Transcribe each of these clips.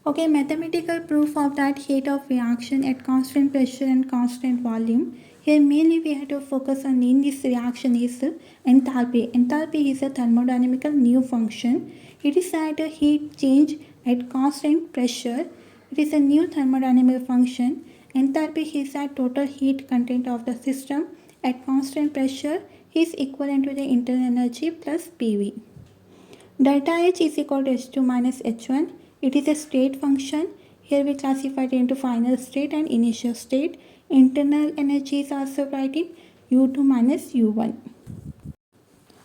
Okay, mathematical proof of that heat of reaction at constant pressure and constant volume. Here mainly we have to focus on in this reaction is enthalpy. Enthalpy is a thermodynamical new function. It is at a heat change at constant pressure. It is a new thermodynamic function. Enthalpy is the total heat content of the system at constant pressure is equivalent to the internal energy plus PV. Delta H is equal to H2 minus H1. It is a state function. Here we classify it into final state and initial state. Internal energy is also writing U2 minus U1.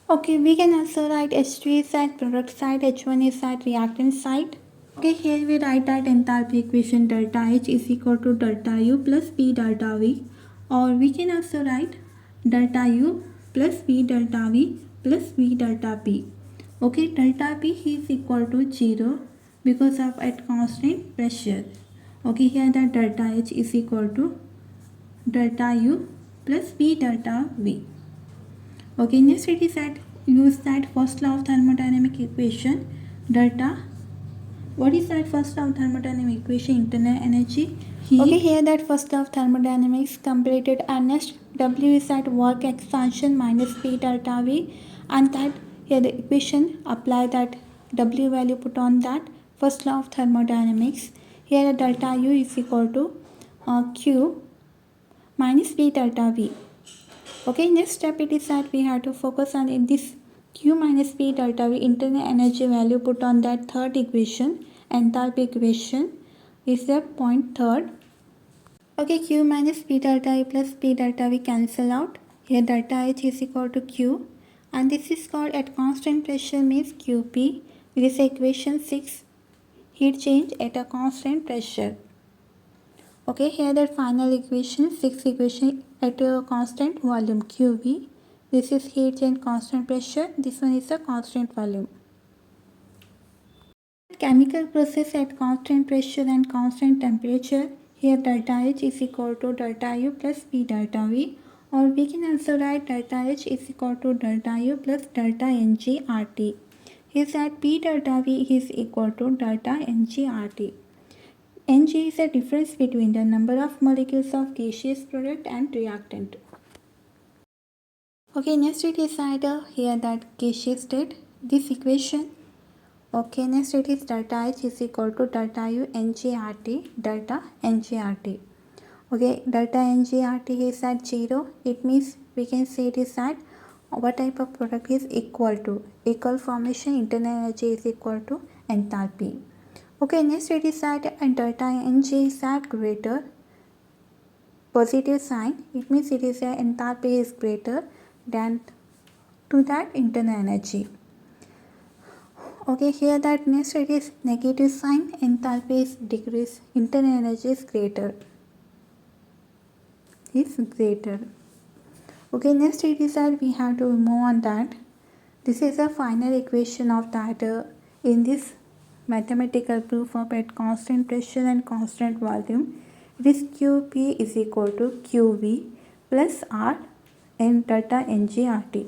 Okay, we can also write H2 is at product side, H1 is at reactant side. Okay, here we write that enthalpy equation delta H is equal to delta U plus P delta V, or we can also write delta U plus V delta V plus V delta P. Okay, delta P is equal to 0 because of at constant pressure. Okay, here the delta H is equal to delta U plus V delta V. Okay, next it is that use that first law of thermodynamic equation delta. What is that first law of thermodynamic equation? Internal energy heat. Okay, here that first law of thermodynamics completed Ernest. W is at work expansion minus P delta V, and that here the equation apply that W value put on that first law of thermodynamics. Here delta U is equal to Q minus P delta V. Okay, next step it is that we have to focus on in this Q minus P delta V internal energy value put on that third equation, enthalpy equation is the point third. Okay, Q minus P delta V plus P delta V cancel out. Here delta H is equal to Q, and this is called at constant pressure means QP. This is equation 6, heat change at a constant pressure. Okay, here that final equation 6 equation at a constant volume QV. This is heat change constant pressure. This one is a constant volume. Chemical process at constant pressure and constant temperature. Here delta H is equal to delta U plus P delta V, or we can also write delta H is equal to delta U plus delta Ng RT. Here that P delta V is equal to delta Ng RT. Ng is the difference between the number of molecules of gaseous product and reactant. Okay, next it is here that gaseous state, this equation. Okay, next it is delta H is equal to delta U NgRT, delta NgRT. Okay, delta NgRT is at 0. It means we can say it is at what type of product is equal to. Equal formation internal energy is equal to enthalpy. Okay, next it is at delta Ng is at greater, positive sign. It means it is enthalpy is greater than to that internal energy. Okay, here that next it is negative sign, enthalpy is decrease, internal energy is greater. Okay, next it is that we have to move on that. This is the final equation of that in this mathematical proof of at constant pressure and constant volume. It is QP is equal to QV plus R and delta NgRT.